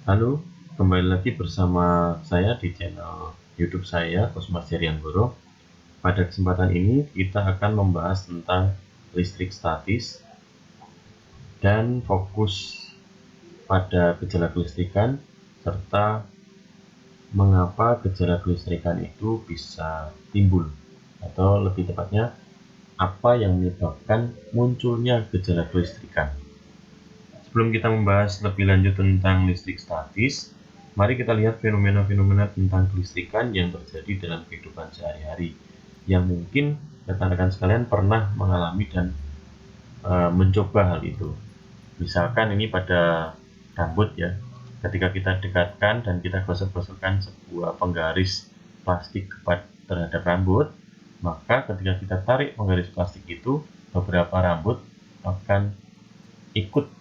Halo, kembali lagi bersama saya di channel YouTube saya, Kosmas Herianggoro. Pada kesempatan ini kita akan membahas tentang listrik statis dan fokus pada gejala kelistrikan serta mengapa gejala kelistrikan itu bisa timbul, atau lebih tepatnya apa yang menyebabkan munculnya gejala kelistrikan. Sebelum kita membahas lebih lanjut tentang listrik statis, mari kita lihat fenomena-fenomena tentang kelistrikan yang terjadi dalam kehidupan sehari-hari, yang mungkin rekan-rekan sekalian pernah mengalami dan mencoba hal itu. Misalkan ini pada rambut ya, ketika kita dekatkan dan kita gosok-gosokkan sebuah penggaris plastik terhadap rambut, maka ketika kita tarik penggaris plastik itu, beberapa rambut akan ikut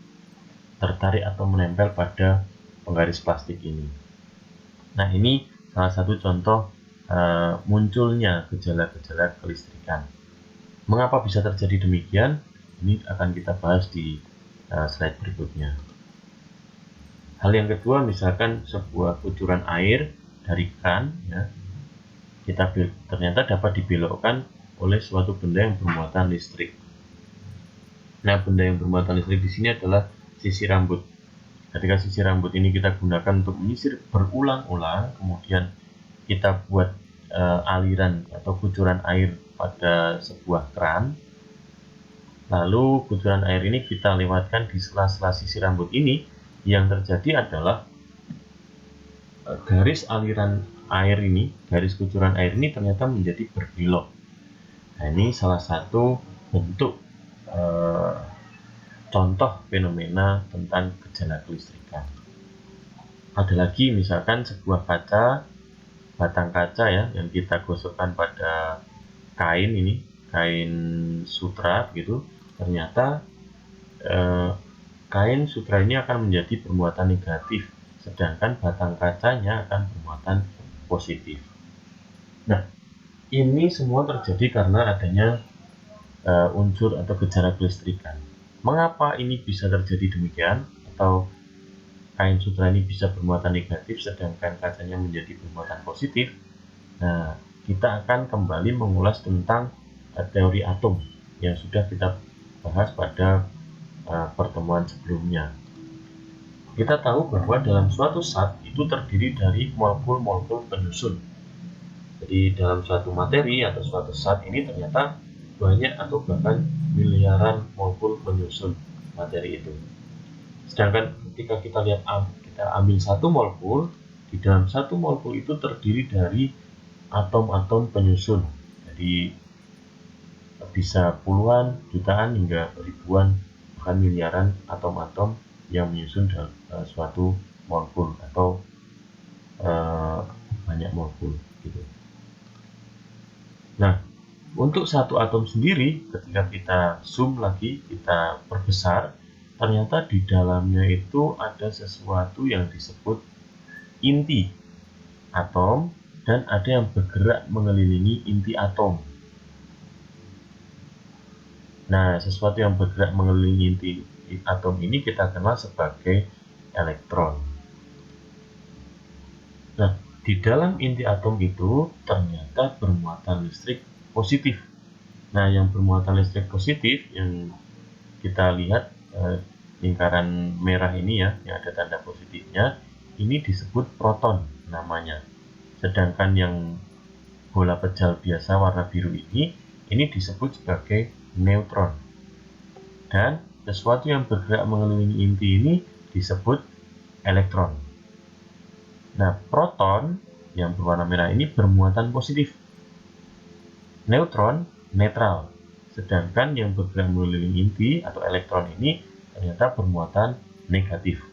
tertarik atau menempel pada penggaris plastik ini. Nah, ini salah satu contoh munculnya gejala-gejala kelistrikan. Mengapa bisa terjadi demikian? Ini akan kita bahas di slide berikutnya. Hal yang kedua, misalkan sebuah kucuran air dari kan, ya, ternyata dapat dibelokkan oleh suatu benda yang bermuatan listrik. Nah, benda yang bermuatan listrik di sini adalah sisir rambut. Ketika sisir rambut ini kita gunakan untuk menyisir berulang-ulang, kemudian kita buat aliran atau kucuran air pada sebuah keran, lalu kucuran air ini kita lewatkan di sela-sela sisir rambut ini, yang terjadi adalah garis aliran air ini, garis kucuran air ini ternyata menjadi berbelok. Nah, ini salah satu bentuk contoh fenomena tentang gejala kelistrikan. Ada lagi misalkan sebuah kaca, batang kaca ya, yang kita gosokkan pada kain ini, kain sutra gitu, ternyata kain sutra ini akan menjadi bermuatan negatif, sedangkan batang kacanya akan bermuatan positif. Nah, ini semua terjadi karena adanya unsur atau gejala kelistrikan. Mengapa ini bisa terjadi demikian, atau kain sutra ini bisa bermuatan negatif sedangkan kacanya menjadi bermuatan positif? Nah, kita akan kembali mengulas tentang teori atom yang sudah kita bahas pada pertemuan sebelumnya. Kita tahu bahwa dalam suatu zat itu terdiri dari molekul-molekul penyusun. Jadi dalam suatu materi atau suatu zat ini ternyata banyak atau bahkan miliaran molekul penyusun materi itu. Sedangkan ketika kita lihat, kita ambil satu molekul, di dalam satu molekul itu terdiri dari atom-atom penyusun. Jadi bisa puluhan, jutaan hingga ribuan bahkan miliaran atom-atom yang menyusun dalam suatu molekul atau banyak molekul gitu. Nah, untuk satu atom sendiri, ketika kita zoom lagi, kita perbesar, ternyata di dalamnya itu ada sesuatu yang disebut inti atom, dan ada yang bergerak mengelilingi inti atom. Nah, sesuatu yang bergerak mengelilingi inti atom ini kita kenal sebagai elektron. Nah, di dalam inti atom itu ternyata bermuatan listrik positif. Nah, yang bermuatan listrik positif yang kita lihat lingkaran merah ini ya, yang ada tanda positifnya, ini disebut proton namanya. Sedangkan yang bola pejal biasa warna biru ini disebut sebagai neutron. Dan sesuatu yang bergerak mengelilingi inti ini disebut elektron. Nah, proton yang berwarna merah ini bermuatan positif. Neutron netral. Sedangkan yang bergerak mengelilingi inti atau elektron ini ternyata bermuatan negatif.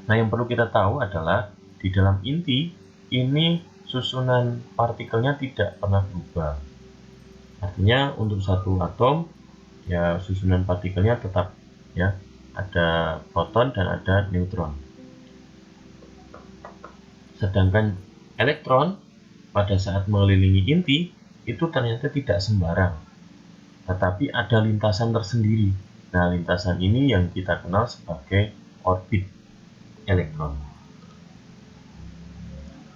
Nah, yang perlu kita tahu adalah di dalam inti ini susunan partikelnya tidak pernah berubah. Artinya untuk satu atom ya susunan partikelnya tetap ya, ada proton dan ada neutron. Sedangkan elektron pada saat mengelilingi inti itu ternyata tidak sembarang, tetapi ada lintasan tersendiri. Nah, lintasan ini yang kita kenal sebagai orbit. elektron.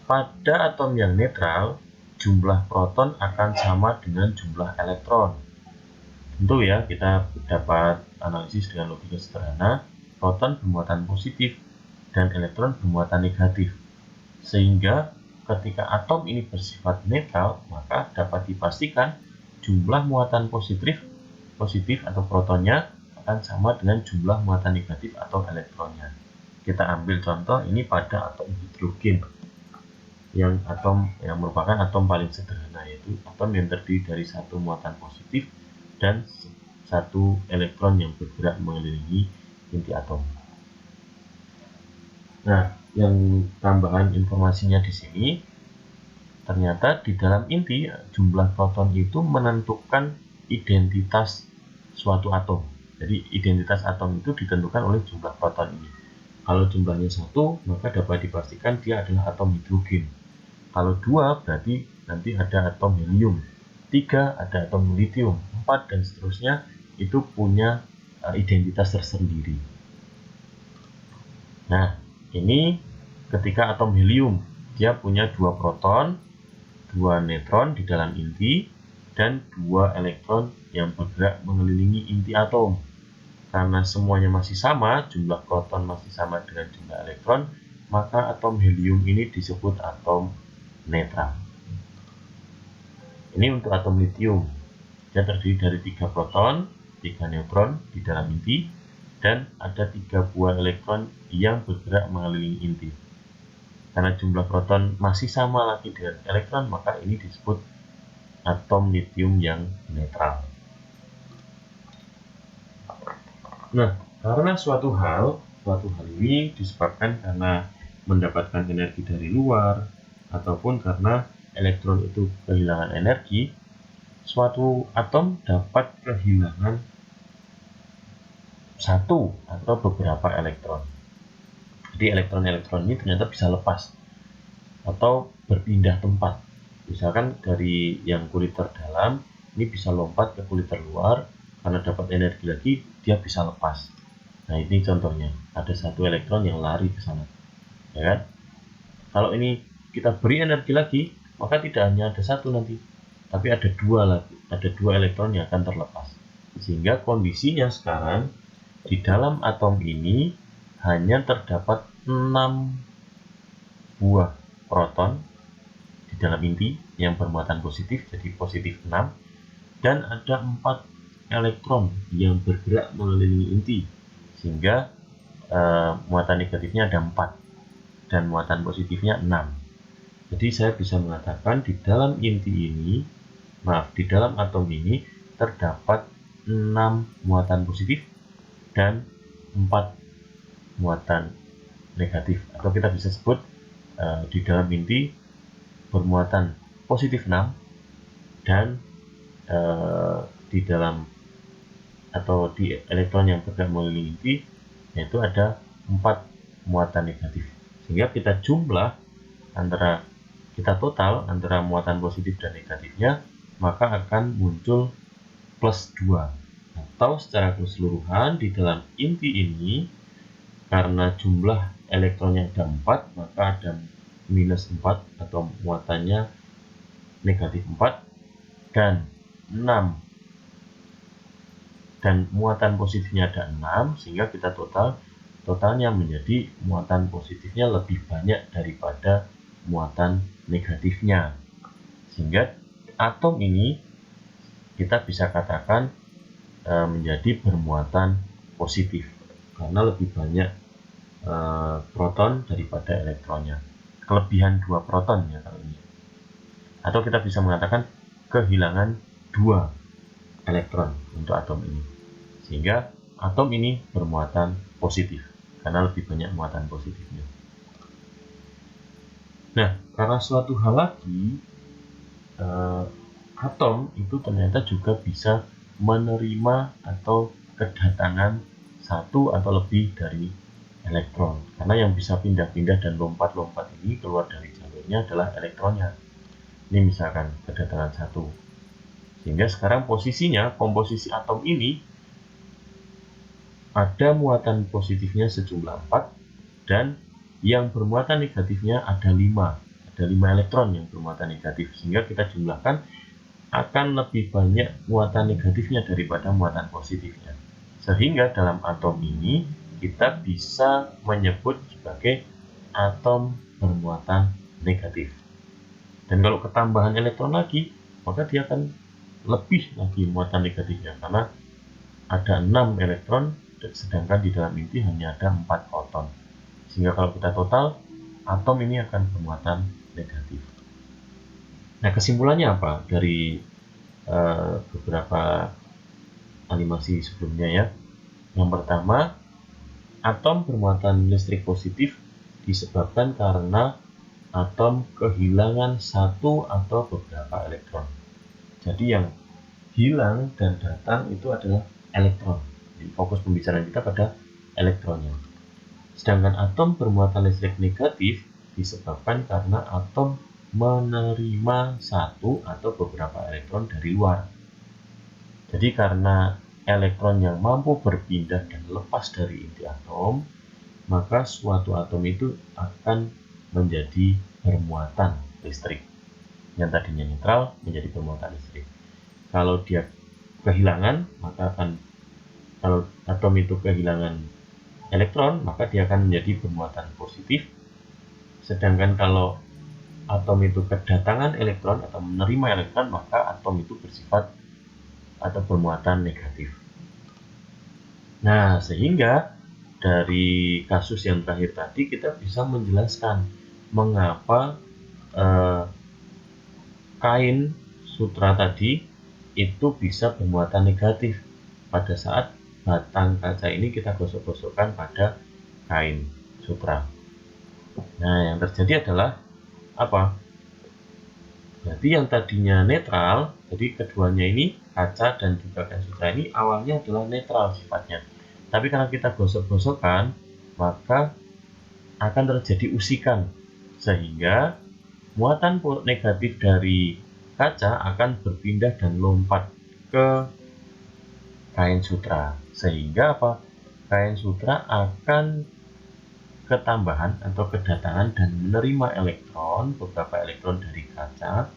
Pada atom yang netral, jumlah proton akan sama dengan jumlah elektron. Tentu ya, kita dapat analisis dengan logika sederhana, proton bermuatan positif dan elektron bermuatan negatif. Sehingga ketika atom ini bersifat netral, maka dapat dipastikan jumlah muatan positif atau protonnya akan sama dengan jumlah muatan negatif atau elektronnya. Kita ambil contoh ini pada atom hidrogen, yang merupakan atom paling sederhana, yaitu atom yang terdiri dari satu muatan positif dan satu elektron yang bergerak mengelilingi inti atom. Nah, yang tambahan informasinya di sini, ternyata di dalam inti jumlah proton itu menentukan identitas suatu atom. Jadi identitas atom itu ditentukan oleh jumlah proton ini. Kalau jumlahnya 1, maka dapat dipastikan dia adalah atom hidrogen. Kalau 2, berarti nanti ada atom helium. 3, ada atom lithium. 4, dan seterusnya, itu punya identitas tersendiri. Nah, ini ketika atom helium, dia punya 2 proton, 2 neutron di dalam inti, dan 2 elektron yang bergerak mengelilingi inti atom. Karena semuanya masih sama, jumlah proton masih sama dengan jumlah elektron, maka atom helium ini disebut atom netral. Ini untuk atom lithium. Dia terdiri dari 3 proton, 3 neutron di dalam inti, dan ada 3 buah elektron yang bergerak mengelilingi inti. Karena jumlah proton masih sama lagi dengan elektron, maka ini disebut atom lithium yang netral. Nah, karena suatu hal ini disebabkan karena mendapatkan energi dari luar, ataupun karena elektron itu kehilangan energi, suatu atom dapat kehilangan satu atau beberapa elektron. Jadi elektron-elektron ini ternyata bisa lepas atau berpindah tempat. Misalkan dari yang kulit terdalam ini bisa lompat ke kulit terluar, karena dapat energi lagi dia bisa lepas. Nah, ini contohnya, ada satu elektron yang lari ke sana, ya kan? Kalau ini kita beri energi lagi, maka tidak hanya ada satu nanti, tapi ada 2 lagi, ada 2 elektron yang akan terlepas. Sehingga kondisinya sekarang di dalam atom ini hanya terdapat 6 buah proton di dalam inti yang bermuatan positif, jadi positif 6, dan ada 4 elektron yang bergerak mengelilingi inti, sehingga muatan negatifnya ada 4 dan muatan positifnya 6. Jadi saya bisa mengatakan di dalam di dalam atom ini terdapat 6 muatan positif dan 4 muatan negatif, atau kita bisa sebut di dalam inti bermuatan positif 6 dan di dalam atau di elektron yang bergerak mengelilingi inti yaitu ada 4 muatan negatif. Sehingga kita total antara muatan positif dan negatifnya, maka akan muncul plus 2. Atau secara keseluruhan di dalam inti ini, karena jumlah elektronnya ada 4, maka ada minus 4 atau muatannya negatif 4, dan 6 dan muatan positifnya ada 6, sehingga kita totalnya menjadi muatan positifnya lebih banyak daripada muatan negatifnya. Sehingga atom ini kita bisa katakan menjadi bermuatan positif karena lebih banyak proton daripada elektronnya. Kelebihan 2 proton ya kalau ini. Atau kita bisa mengatakan kehilangan 2 elektron untuk atom ini. Sehingga atom ini bermuatan positif karena lebih banyak muatan positifnya. Nah, karena suatu hal lagi, atom itu ternyata juga bisa menerima atau kedatangan satu atau lebih dari elektron. Karena yang bisa pindah-pindah dan lompat-lompat ini keluar dari jalurnya adalah elektronnya. Ini misalkan kedatangan 1. Sehingga sekarang komposisi atom ini ada muatan positifnya sejumlah 4 dan yang bermuatan negatifnya ada 5 elektron yang bermuatan negatif, sehingga kita jumlahkan akan lebih banyak muatan negatifnya daripada muatan positifnya, sehingga dalam atom ini kita bisa menyebut sebagai atom bermuatan negatif. Dan kalau ketambahan elektron lagi, maka dia akan lebih lagi muatan negatifnya, karena ada 6 elektron, sedangkan di dalam inti hanya ada 4 proton. Sehingga kalau kita total, atom ini akan bermuatan negatif. Nah, kesimpulannya apa dari beberapa animasi sebelumnya ya? Yang pertama, atom bermuatan listrik positif disebabkan karena atom kehilangan satu atau beberapa elektron. Jadi yang hilang dan datang itu adalah elektron. Jadi fokus pembicaraan kita pada elektronnya. Sedangkan atom bermuatan listrik negatif disebabkan karena atom menerima satu atau beberapa elektron dari luar. Jadi karena elektron yang mampu berpindah dan lepas dari inti atom, maka suatu atom itu akan menjadi bermuatan listrik. Yang tadinya netral menjadi bermuatan listrik. Kalau dia kehilangan, maka kalau atom itu kehilangan elektron, maka dia akan menjadi bermuatan positif. Sedangkan kalau atom itu kedatangan elektron atau menerima elektron, maka atom itu bersifat atau bermuatan negatif. Nah, sehingga dari kasus yang terakhir tadi kita bisa menjelaskan mengapa kain sutra tadi itu bisa bermuatan negatif pada saat batang kaca ini kita gosok-gosokkan pada kain sutra. Nah, yang terjadi adalah apa? Berarti yang tadinya netral, jadi keduanya ini kaca dan juga kain sutra ini awalnya adalah netral sifatnya. Tapi karena kita gosok-gosokkan, maka akan terjadi usikan, sehingga muatan negatif dari kaca akan berpindah dan lompat ke kain sutra, sehingga apa? Kain sutra akan ketambahan atau kedatangan dan menerima elektron, beberapa elektron dari kaca,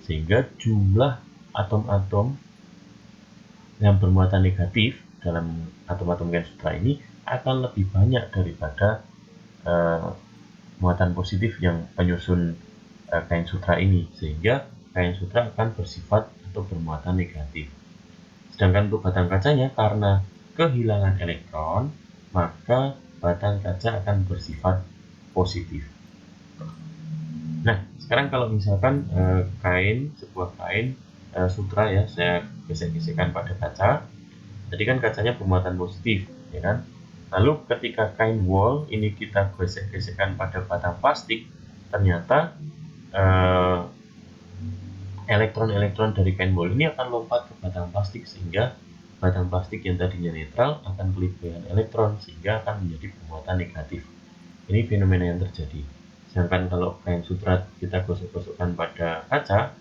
sehingga jumlah atom-atom yang bermuatan negatif dalam atom-atom kain sutra ini akan lebih banyak daripada muatan positif yang penyusun kain sutra ini, sehingga kain sutra akan bersifat atau bermuatan negatif. Sedangkan untuk batang kacanya, karena kehilangan elektron, maka batang kaca akan bersifat positif. Nah, sekarang kalau misalkan sebuah kain sutra ya, saya gesek-gesekkan pada kaca. Tadi kan kacanya bermuatan positif, ya kan? Lalu ketika kain wol ini kita gesek-gesekkan pada batang plastik, ternyata elektron-elektron dari kain wol ini akan lompat ke batang plastik, sehingga batang plastik yang tadinya netral akan kelebihan elektron, sehingga akan menjadi bermuatan negatif. Ini fenomena yang terjadi. Sedangkan kalau kain sutra kita gosok-gosokkan pada kaca,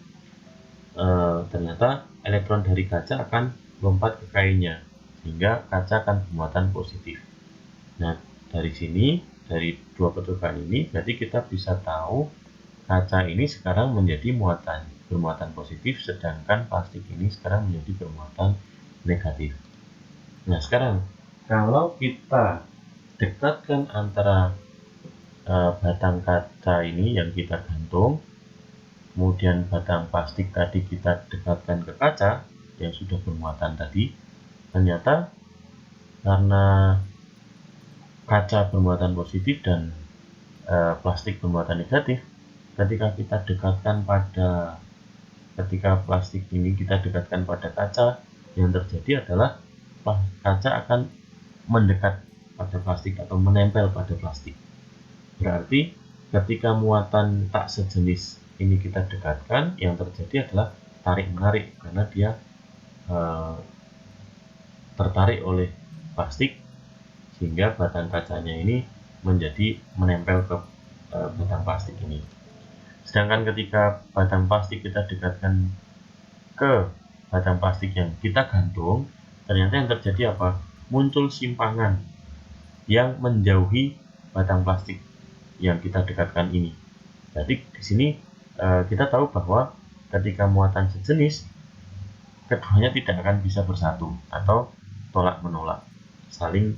ternyata elektron dari kaca akan lompat ke kainnya, sehingga kaca akan bermuatan positif. Nah, dari sini, dari dua pertukaran ini, berarti kita bisa tahu kaca ini sekarang menjadi bermuatan positif, sedangkan plastik ini sekarang menjadi bermuatan negatif. Nah, sekarang kalau kita dekatkan antara batang kaca ini yang kita gantung, kemudian batang plastik tadi kita dekatkan ke kaca yang sudah bermuatan tadi, ternyata karena kaca bermuatan positif dan plastik bermuatan negatif, ketika plastik ini kita dekatkan pada kaca, yang terjadi adalah kaca akan mendekat pada plastik atau menempel pada plastik. Berarti ketika muatan tak sejenis ini kita dekatkan, yang terjadi adalah tarik-menarik, karena dia tertarik oleh plastik, sehingga batang kacanya ini menjadi menempel ke batang plastik ini. Sedangkan ketika batang plastik kita dekatkan ke batang plastik yang kita gantung, ternyata yang terjadi apa? Muncul simpangan yang menjauhi batang plastik yang kita dekatkan ini. Jadi di sini kita tahu bahwa ketika muatan sejenis, keduanya tidak akan bisa bersatu atau tolak menolak, saling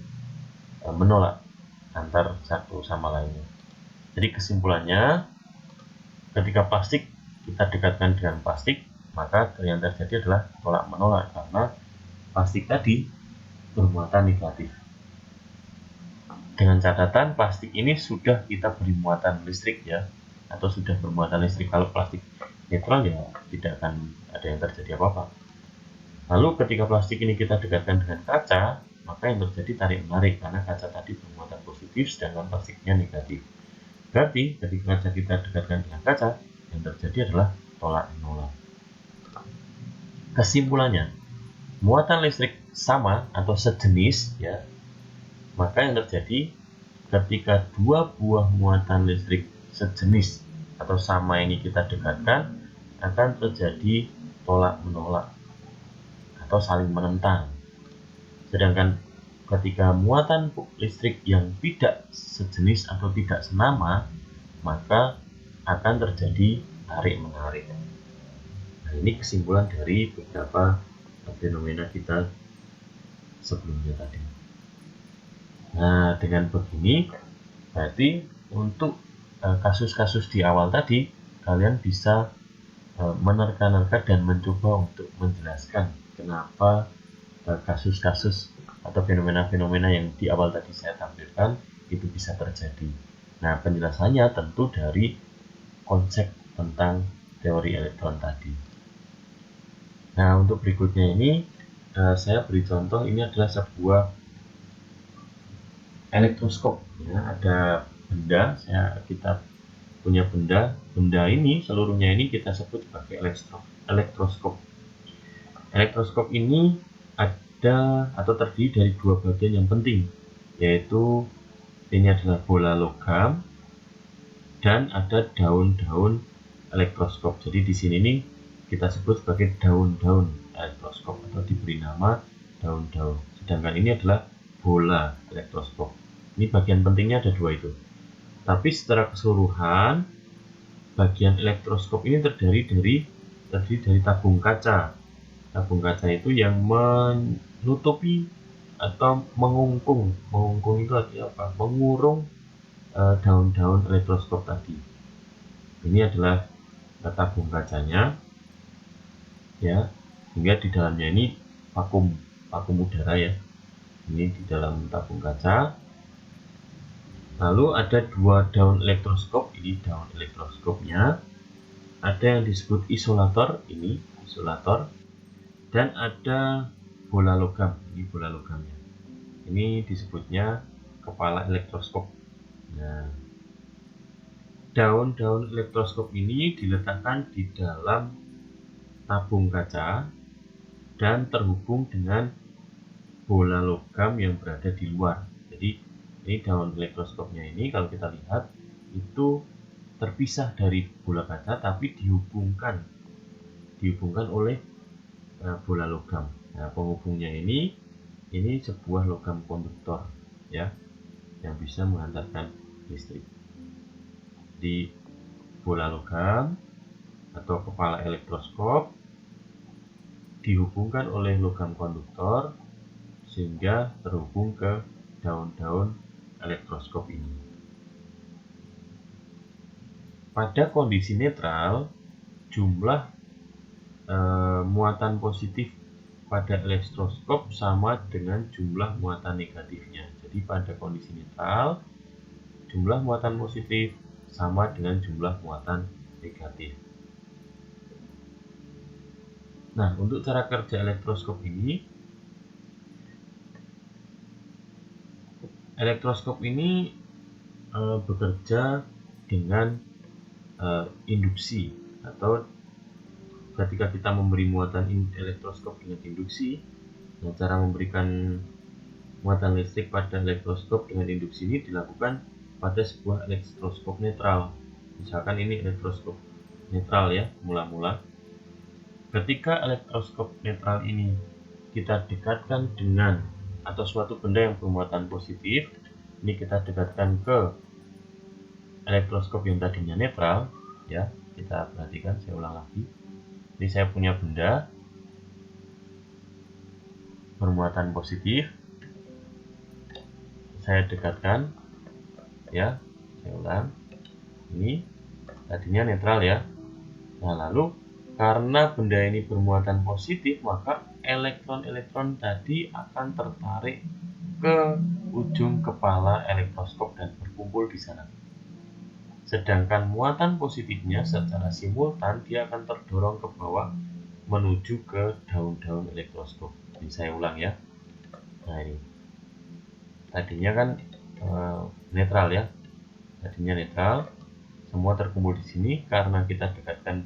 menolak antar satu sama lainnya. Jadi kesimpulannya, ketika plastik kita dekatkan dengan plastik, maka yang terjadi adalah tolak menolak karena plastik tadi bermuatan negatif. Dengan catatan plastik ini sudah kita beri muatan listrik ya, atau sudah bermuatan listrik. Kalau plastik netral ya tidak akan ada yang terjadi apa-apa. Lalu ketika plastik ini kita dekatkan dengan kaca, maka yang terjadi tarik menarik karena kaca tadi bermuatan positif sedangkan plastiknya negatif. Berarti ketika kaca kita dekatkan dengan kaca, yang terjadi adalah tolak menolak. Kesimpulannya, muatan listrik sama atau sejenis ya, maka yang terjadi ketika dua buah muatan listrik sejenis atau sama ini kita dekatkan, akan terjadi tolak menolak atau saling menentang. Sedangkan ketika muatan listrik yang tidak sejenis atau tidak senama, maka akan terjadi tarik menarik. Nah, ini kesimpulan dari beberapa fenomena kita sebelumnya tadi. Nah, dengan begini berarti untuk kasus-kasus di awal tadi kalian bisa menerka-nerka dan mencoba untuk menjelaskan kenapa kasus-kasus atau fenomena-fenomena yang di awal tadi saya tampilkan itu bisa terjadi. Nah, penjelasannya tentu dari konsep tentang teori elektron tadi. Nah, untuk berikutnya ini saya beri contoh. Ini adalah sebuah elektroskop ya. Ada benda, kita punya benda ini seluruhnya ini kita sebut sebagai elektroskop. Elektroskop ini ada atau terdiri dari dua bagian yang penting, yaitu ini adalah bola logam dan ada daun-daun elektroskop. Jadi di sini nih kita sebut sebagai daun-daun elektroskop atau diberi nama daun-daun. Sedangkan ini adalah bola elektroskop. Ini bagian pentingnya ada dua itu. Tapi secara keseluruhan bagian elektroskop ini terdiri dari tabung kaca. Tabung kaca itu yang menutupi atau mengungkung itu artinya apa? Mengurung daun-daun elektroskop tadi. Ini adalah tabung kacanya ya, hingga di dalamnya ini vakum udara ya. Ini di dalam tabung kaca. Lalu ada dua daun elektroskop. Ini daun elektroskopnya. Ada yang disebut isolator, ini isolator, dan ada bola logam. Ini bola logamnya. Ini disebutnya kepala elektroskop. Nah, daun-daun elektroskop ini diletakkan di dalam tabung kaca dan terhubung dengan bola logam yang berada di luar. Jadi ini daun elektroskopnya ini kalau kita lihat itu terpisah dari bola kaca tapi dihubungkan oleh bola logam. Nah, penghubungnya ini sebuah logam konduktor ya, yang bisa mengantarkan listrik. Di bola logam atau kepala elektroskop dihubungkan oleh logam konduktor sehingga terhubung ke daun-daun elektroskop ini. Pada kondisi netral, jumlah muatan positif pada elektroskop sama dengan jumlah muatan negatifnya. Jadi pada kondisi netral, jumlah muatan positif sama dengan jumlah muatan negatif. Nah, untuk cara kerja elektroskop ini, bekerja dengan induksi, atau ketika kita memberi muatan elektroskop dengan induksi. Nah, cara memberikan muatan listrik pada elektroskop dengan induksi ini dilakukan pada sebuah elektroskop netral. Misalkan ini elektroskop netral ya, mula-mula. Ketika elektroskop netral ini kita dekatkan dengan atau suatu benda yang bermuatan positif, ini kita dekatkan ke elektroskop yang tadinya netral, ya. Kita perhatikan, saya ulang lagi. Ini saya punya benda bermuatan positif, saya dekatkan, ya. Saya ulang. Ini tadinya netral, ya. Nah, lalu karena benda ini bermuatan positif, maka elektron-elektron tadi akan tertarik ke ujung kepala elektroskop dan berkumpul di sana. Sedangkan muatan positifnya secara simultan dia akan terdorong ke bawah menuju ke daun-daun elektroskop. Ini saya ulang, ya. Nah, ini tadinya kan netral, ya. Tadinya netral, semua terkumpul di sini. Karena kita dekatkan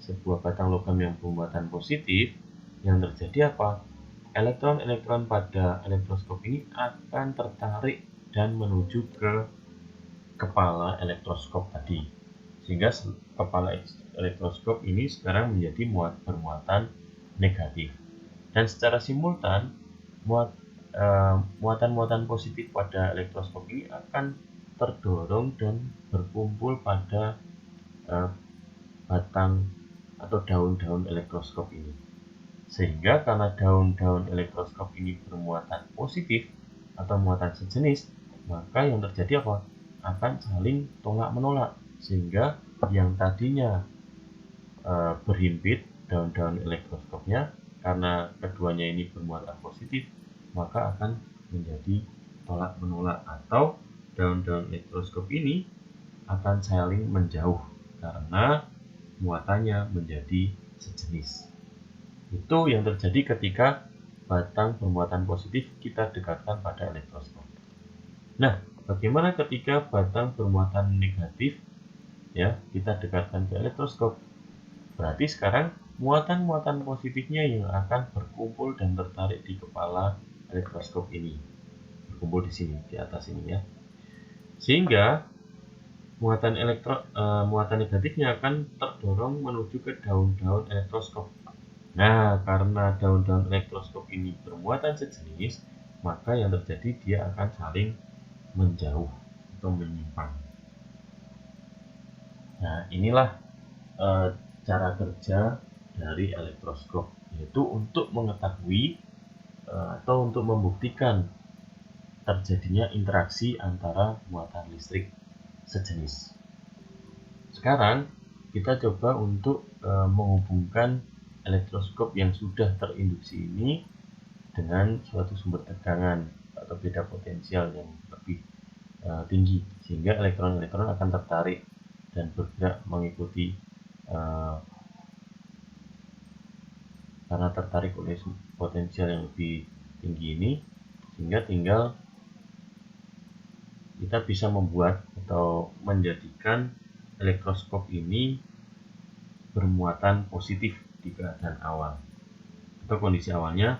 sebuah batang logam yang bermuatan positif, yang terjadi apa? Elektron-elektron pada elektroskop ini akan tertarik dan menuju ke kepala elektroskop tadi, sehingga kepala elektroskop ini sekarang menjadi bermuatan negatif. Dan secara simultan muatan-muatan positif pada elektroskop ini akan terdorong dan berkumpul pada batang atau daun-daun elektroskop ini, sehingga karena daun-daun elektroskop ini bermuatan positif atau muatan sejenis, maka yang terjadi apa? Akan saling tolak-menolak, sehingga yang tadinya berhimpit daun-daun elektroskopnya, karena keduanya ini bermuatan positif, maka akan menjadi tolak-menolak, atau daun-daun elektroskop ini akan saling menjauh karena muatannya menjadi sejenis. Itu yang terjadi ketika batang bermuatan positif kita dekatkan pada elektroskop. Nah, bagaimana ketika batang bermuatan negatif, ya, kita dekatkan ke elektroskop? Berarti sekarang muatan-muatan positifnya yang akan berkumpul dan tertarik di kepala elektroskop ini, berkumpul di sini, di atas ini, ya. Sehingga muatan negatifnya akan terdorong menuju ke daun-daun elektroskop. Nah, karena daun-daun elektroskop ini bermuatan sejenis, maka yang terjadi dia akan saling menjauh atau menyimpang. Nah, inilah cara kerja dari elektroskop, yaitu untuk mengetahui atau untuk membuktikan terjadinya interaksi antara muatan listrik sejenis. Sekarang kita coba untuk menghubungkan elektroskop yang sudah terinduksi ini dengan suatu sumber tegangan atau beda potensial yang lebih tinggi, sehingga elektron-elektron akan tertarik dan bergerak mengikuti karena tertarik oleh potensial yang lebih tinggi ini, sehingga tinggal kita bisa membuat atau menjadikan elektroskop ini bermuatan positif di keadaan awal, atau kondisi awalnya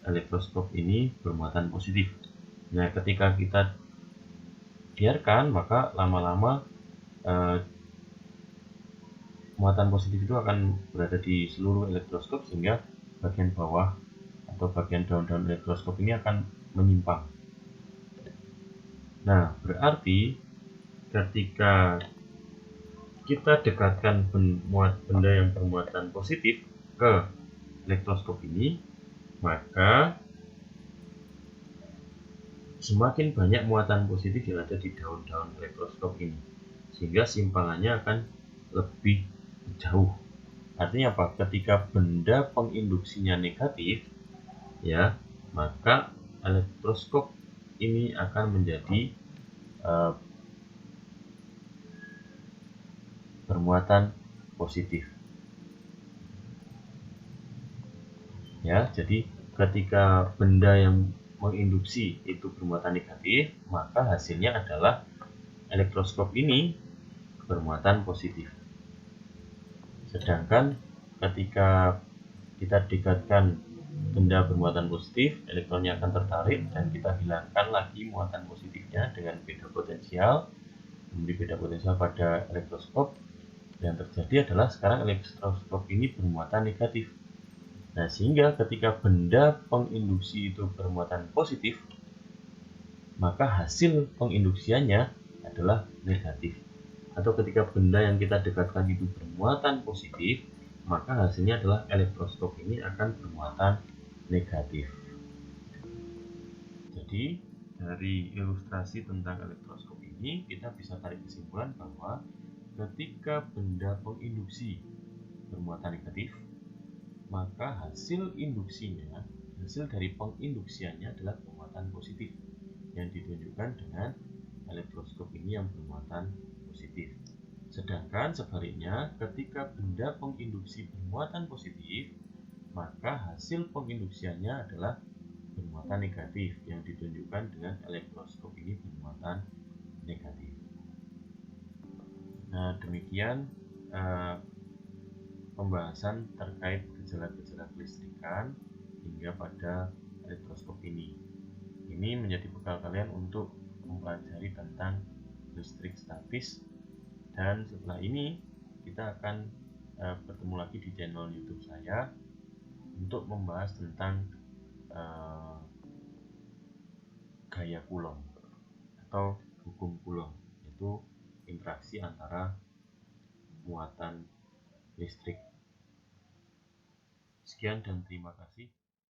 elektroskop ini bermuatan positif. Nah, ketika kita biarkan, maka lama-lama muatan positif itu akan berada di seluruh elektroskop, sehingga bagian bawah atau bagian daun-daun elektroskop ini akan menyimpang. Nah, berarti ketika kita dekatkan benda yang bermuatan positif ke elektroskop ini, maka semakin banyak muatan positif yang ada di daun-daun elektroskop ini, sehingga simpangannya akan lebih jauh. Artinya apa? Ketika benda penginduksinya negatif, ya, maka elektroskop ini akan menjadi bermuatan positif, ya. Jadi ketika benda yang menginduksi itu bermuatan negatif, maka hasilnya adalah elektroskop ini bermuatan positif. Sedangkan ketika kita dekatkan benda bermuatan positif, elektronnya akan tertarik dan kita hilangkan lagi muatan positifnya dengan beda potensial, memberi beda potensial pada elektroskop. Yang terjadi adalah sekarang elektroskop ini bermuatan negatif. Nah, sehingga ketika benda penginduksi itu bermuatan positif, maka hasil penginduksiannya adalah negatif. Atau ketika benda yang kita dekatkan itu bermuatan positif, maka hasilnya adalah elektroskop ini akan bermuatan negatif. Jadi dari ilustrasi tentang elektroskop ini kita bisa tarik kesimpulan bahwa ketika benda penginduksi bermuatan negatif, maka hasil induksinya, hasil dari penginduksiannya adalah bermuatan positif yang ditunjukkan dengan elektroskop ini yang bermuatan positif. Sedangkan sebaliknya, ketika benda penginduksi bermuatan positif, maka hasil penginduksiannya adalah bermuatan negatif yang ditunjukkan dengan elektroskop ini bermuatan negatif. Nah, demikian pembahasan terkait gejala-gejala kelistrikan hingga pada elektroskop ini. Ini menjadi bekal kalian untuk mempelajari tentang listrik statis, dan setelah ini kita akan bertemu lagi di channel YouTube saya untuk membahas tentang gaya Coulomb atau hukum Coulomb, yaitu interaksi antara muatan listrik. Sekian dan terima kasih.